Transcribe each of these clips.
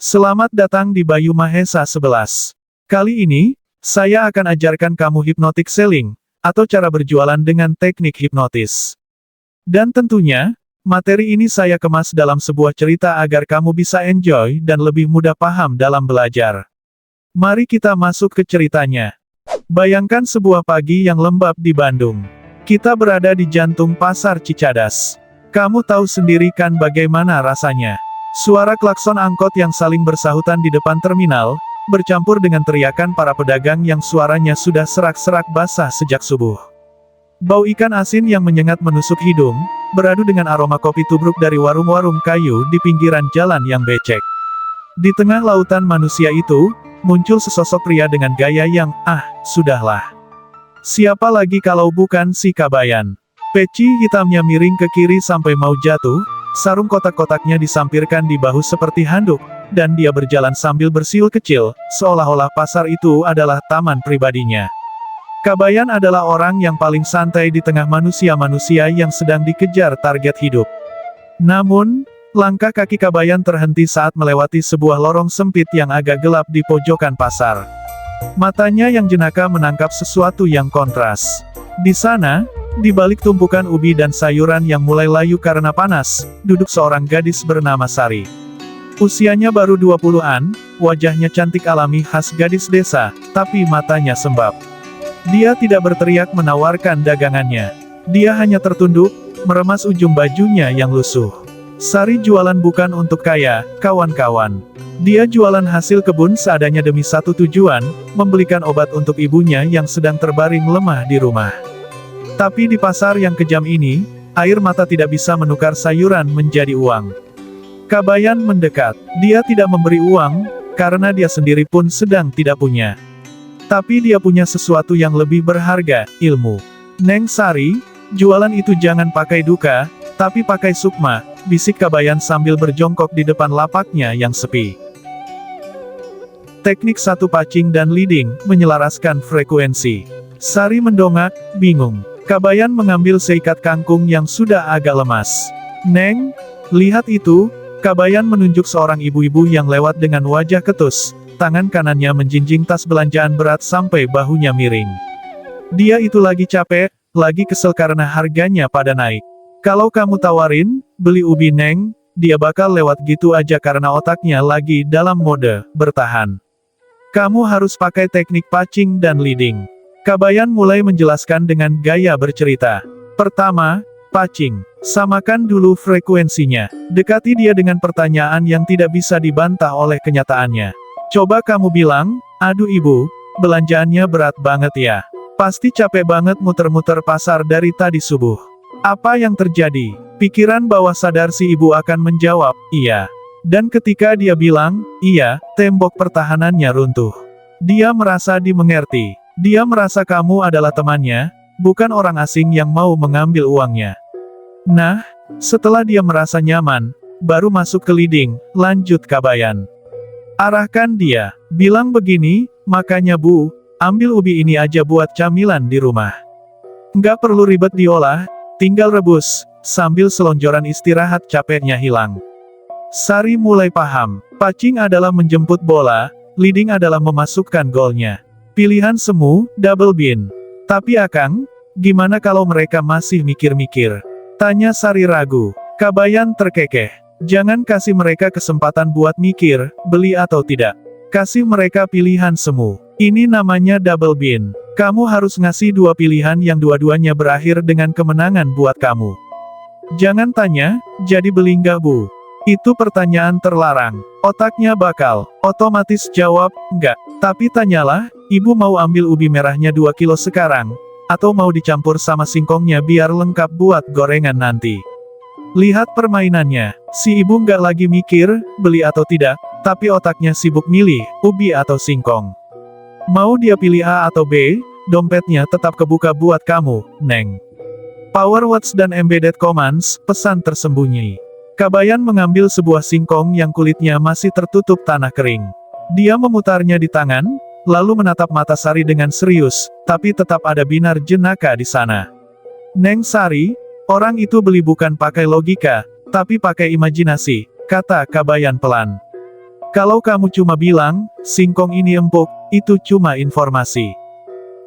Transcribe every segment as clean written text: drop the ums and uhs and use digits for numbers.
Selamat datang di Bayu Mahesa 11. Kali ini, saya akan ajarkan kamu hypnotic selling, atau cara berjualan dengan teknik hipnotis. Dan tentunya, materi ini saya kemas dalam sebuah cerita agar kamu bisa enjoy dan lebih mudah paham dalam belajar. Mari kita masuk ke ceritanya. Bayangkan sebuah pagi yang lembab di Bandung. Kita berada di jantung Pasar Cicadas. Kamu tahu sendiri kan bagaimana rasanya. Suara klakson angkot yang saling bersahutan di depan terminal, bercampur dengan teriakan para pedagang yang suaranya sudah serak-serak basah sejak subuh. Bau ikan asin yang menyengat menusuk hidung, beradu dengan aroma kopi tubruk dari warung-warung kayu di pinggiran jalan yang becek. Di tengah lautan manusia itu, muncul sesosok pria dengan gaya yang, sudahlah. Siapa lagi kalau bukan si Kabayan? Peci hitamnya miring ke kiri sampai mau jatuh, sarung kotak-kotaknya disampirkan di bahu seperti handuk, dan dia berjalan sambil bersiul kecil, seolah-olah pasar itu adalah taman pribadinya. Kabayan adalah orang yang paling santai di tengah manusia-manusia yang sedang dikejar target hidup. Namun, langkah kaki Kabayan terhenti saat melewati sebuah lorong sempit yang agak gelap di pojokan pasar. Matanya yang jenaka menangkap sesuatu yang kontras. Di sana, di balik tumpukan ubi dan sayuran yang mulai layu karena panas, duduk seorang gadis bernama Sari. Usianya baru 20-an, wajahnya cantik alami khas gadis desa, tapi matanya sembab. Dia tidak berteriak menawarkan dagangannya. Dia hanya tertunduk, meremas ujung bajunya yang lusuh. Sari jualan bukan untuk kaya, kawan-kawan. Dia jualan hasil kebun seadanya demi satu tujuan, membelikan obat untuk ibunya yang sedang terbaring lemah di rumah. Tapi di pasar yang kejam ini, air mata tidak bisa menukar sayuran menjadi uang. Kabayan mendekat. Dia tidak memberi uang, karena dia sendiri pun sedang tidak punya. Tapi dia punya sesuatu yang lebih berharga, ilmu. Neng Sari, jualan itu jangan pakai duka, tapi pakai sukma, bisik Kabayan sambil berjongkok di depan lapaknya yang sepi. Teknik satu pacing dan leading, menyelaraskan frekuensi. Sari mendongak, bingung. Kabayan mengambil seikat kangkung yang sudah agak lemas. Neng, lihat itu, Kabayan menunjuk seorang ibu-ibu yang lewat dengan wajah ketus, tangan kanannya menjinjing tas belanjaan berat sampai bahunya miring. Dia itu lagi capek, lagi kesel karena harganya pada naik. Kalau kamu tawarin, beli ubi Neng, dia bakal lewat gitu aja karena otaknya lagi dalam mode bertahan. Kamu harus pakai teknik pacing dan leading. Kabayan mulai menjelaskan dengan gaya bercerita. Pertama, pacing. Samakan dulu frekuensinya. Dekati dia dengan pertanyaan yang tidak bisa dibantah oleh kenyataannya. Coba kamu bilang, aduh ibu, belanjaannya berat banget ya. Pasti capek banget muter-muter pasar dari tadi subuh. Apa yang terjadi? Pikiran bawah sadar si ibu akan menjawab, iya. Dan ketika dia bilang, iya, tembok pertahanannya runtuh. Dia merasa dimengerti. Dia merasa kamu adalah temannya, bukan orang asing yang mau mengambil uangnya. Nah, setelah dia merasa nyaman, baru masuk ke leading, lanjut Kabayan. Arahkan dia, bilang begini, makanya bu, ambil ubi ini aja buat camilan di rumah. Nggak perlu ribet diolah, tinggal rebus, sambil selonjoran istirahat capeknya hilang. Sari mulai paham, pacing adalah menjemput bola, leading adalah memasukkan golnya. Pilihan semu, double bin. Tapi Akang, gimana kalau mereka masih mikir-mikir? Tanya Sari ragu. Kabayan terkekeh. Jangan kasih mereka kesempatan buat mikir, beli atau tidak. Kasih mereka pilihan semu. Ini namanya double bin. Kamu harus ngasih dua pilihan yang dua-duanya berakhir dengan kemenangan buat kamu. Jangan tanya, jadi beli nggak bu? Itu pertanyaan terlarang. Otaknya bakal otomatis jawab, enggak. Tapi tanyalah, ibu mau ambil ubi merahnya 2 kilo sekarang, atau mau dicampur sama singkongnya biar lengkap buat gorengan nanti. Lihat permainannya, si ibu nggak lagi mikir, beli atau tidak, tapi otaknya sibuk milih, ubi atau singkong. Mau dia pilih A atau B, dompetnya tetap kebuka buat kamu, Neng. Power Watch dan Embedded Commands, pesan tersembunyi. Kabayan mengambil sebuah singkong yang kulitnya masih tertutup tanah kering. Dia memutarnya di tangan, lalu menatap mata Sari dengan serius, tapi tetap ada binar jenaka di sana. Neng Sari, orang itu beli bukan pakai logika, tapi pakai imajinasi, kata Kabayan pelan. Kalau kamu cuma bilang, singkong ini empuk, itu cuma informasi.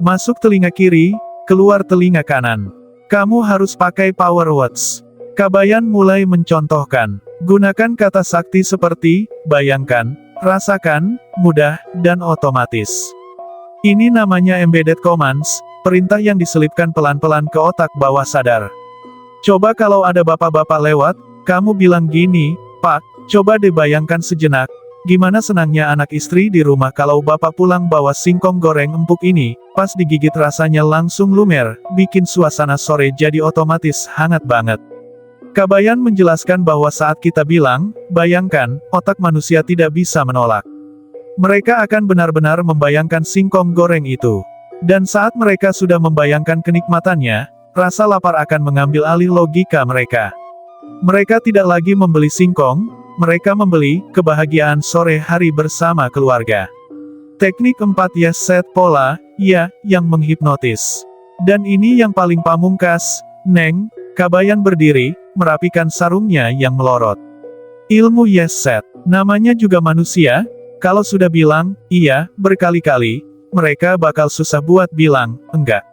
Masuk telinga kiri, keluar telinga kanan. Kamu harus pakai power words. Kabayan mulai mencontohkan. Gunakan kata sakti seperti, bayangkan, rasakan, mudah, dan otomatis. Ini namanya embedded commands, perintah yang diselipkan pelan-pelan ke otak bawah sadar. Coba kalau ada bapak-bapak lewat, kamu bilang gini, Pak, coba deh bayangkan sejenak, gimana senangnya anak istri di rumah kalau bapak pulang bawa singkong goreng empuk ini, pas digigit rasanya langsung lumer, bikin suasana sore jadi otomatis hangat banget. Kabayan menjelaskan bahwa saat kita bilang, bayangkan, otak manusia tidak bisa menolak. Mereka akan benar-benar membayangkan singkong goreng itu. Dan saat mereka sudah membayangkan kenikmatannya, rasa lapar akan mengambil alih logika mereka. Mereka tidak lagi membeli singkong, mereka membeli kebahagiaan sore hari bersama keluarga. Teknik 4 yes set pola, ya, yang menghipnotis. Dan ini yang paling pamungkas, Neng. Kabayan berdiri, merapikan sarungnya yang melorot. Ilmu yes set, namanya juga manusia, kalau sudah bilang, iya, berkali-kali, mereka bakal susah buat bilang, enggak.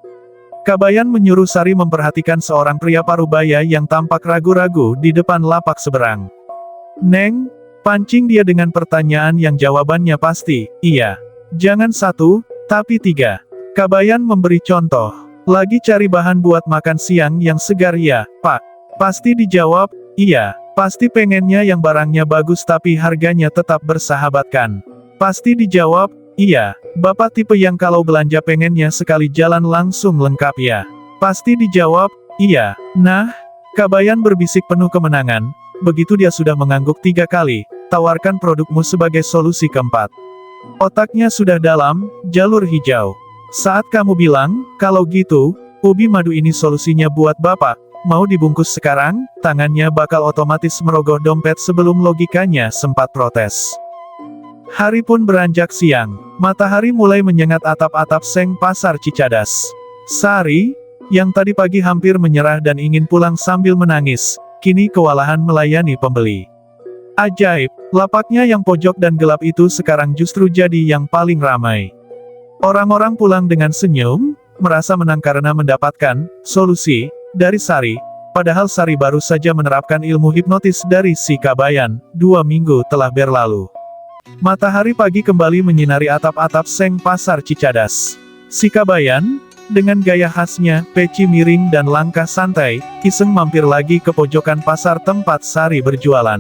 Kabayan menyuruh Sari memperhatikan seorang pria parubaya yang tampak ragu-ragu di depan lapak seberang. Neng, pancing dia dengan pertanyaan yang jawabannya pasti, iya. Jangan 1, tapi 3. Kabayan memberi contoh. Lagi cari bahan buat makan siang yang segar ya, Pak. Pasti dijawab, iya. Pasti pengennya yang barangnya bagus tapi harganya tetap bersahabatkan. Pasti dijawab, iya. Bapak tipe yang kalau belanja pengennya sekali jalan langsung lengkap ya. Pasti dijawab, iya. Nah, Kabayan berbisik penuh kemenangan. Begitu dia sudah mengangguk 3 kali, tawarkan produkmu sebagai solusi keempat. Otaknya sudah dalam, jalur hijau. Saat kamu bilang, kalau gitu, ubi madu ini solusinya buat Bapak, mau dibungkus sekarang, tangannya bakal otomatis merogoh dompet sebelum logikanya sempat protes. Hari pun beranjak siang, matahari mulai menyengat atap-atap seng pasar Cicadas. Sari, yang tadi pagi hampir menyerah dan ingin pulang sambil menangis, kini kewalahan melayani pembeli. Ajaib, lapaknya yang pojok dan gelap itu sekarang justru jadi yang paling ramai. Orang-orang pulang dengan senyum, merasa menang karena mendapatkan solusi dari Sari, padahal Sari baru saja menerapkan ilmu hipnotis dari si Kabayan, 2 minggu telah berlalu. Matahari pagi kembali menyinari atap-atap seng pasar Cicadas. Si Kabayan, dengan gaya khasnya, peci miring dan langkah santai, iseng mampir lagi ke pojokan pasar tempat Sari berjualan.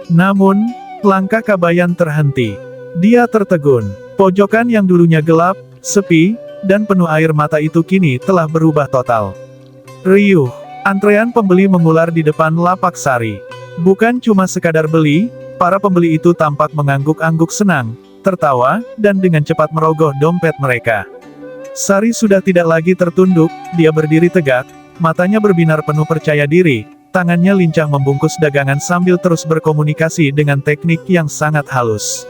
Namun, langkah Kabayan terhenti. Dia tertegun. Pojokan yang dulunya gelap, sepi, dan penuh air mata itu kini telah berubah total. Riuh, antrean pembeli mengular di depan lapak Sari. Bukan cuma sekadar beli, para pembeli itu tampak mengangguk-angguk senang, tertawa, dan dengan cepat merogoh dompet mereka. Sari sudah tidak lagi tertunduk, dia berdiri tegak, matanya berbinar penuh percaya diri, tangannya lincah membungkus dagangan sambil terus berkomunikasi dengan teknik yang sangat halus.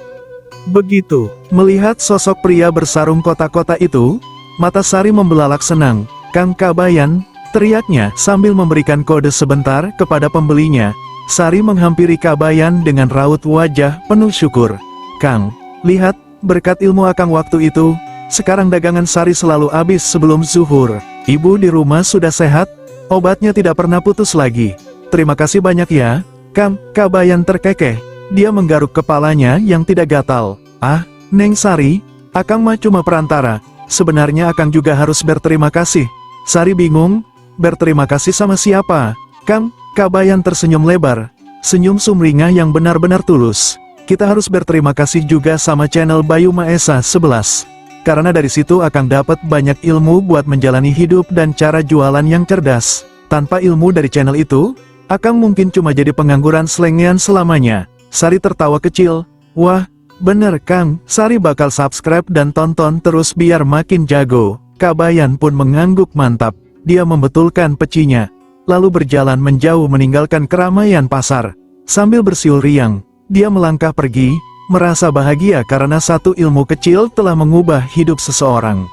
Begitu, melihat sosok pria bersarung kotak-kotak itu, mata Sari membelalak senang. Kang Kabayan, teriaknya sambil memberikan kode sebentar kepada pembelinya. Sari menghampiri Kabayan dengan raut wajah penuh syukur. Kang, lihat, berkat ilmu Akang waktu itu, sekarang dagangan Sari selalu habis sebelum zuhur. Ibu di rumah sudah sehat, obatnya tidak pernah putus lagi. Terima kasih banyak ya, Kang. Kabayan terkekeh. Dia menggaruk kepalanya yang tidak gatal. Ah, Neng Sari, Akang mah cuma perantara. Sebenarnya Akang juga harus berterima kasih. Sari bingung, berterima kasih sama siapa? Kang, Kabayan tersenyum lebar. Senyum sumringah yang benar-benar tulus. Kita harus berterima kasih juga sama channel Bayu Maesa 11. Karena dari situ Akang dapat banyak ilmu buat menjalani hidup dan cara jualan yang cerdas. Tanpa ilmu dari channel itu, Akang mungkin cuma jadi pengangguran selengean selamanya. Sari tertawa kecil. Wah, bener Kang, Sari bakal subscribe dan tonton terus biar makin jago. Kabayan pun mengangguk mantap. Dia membetulkan pecinya, lalu berjalan menjauh meninggalkan keramaian pasar. Sambil bersiul riang, dia melangkah pergi, merasa bahagia karena satu ilmu kecil telah mengubah hidup seseorang.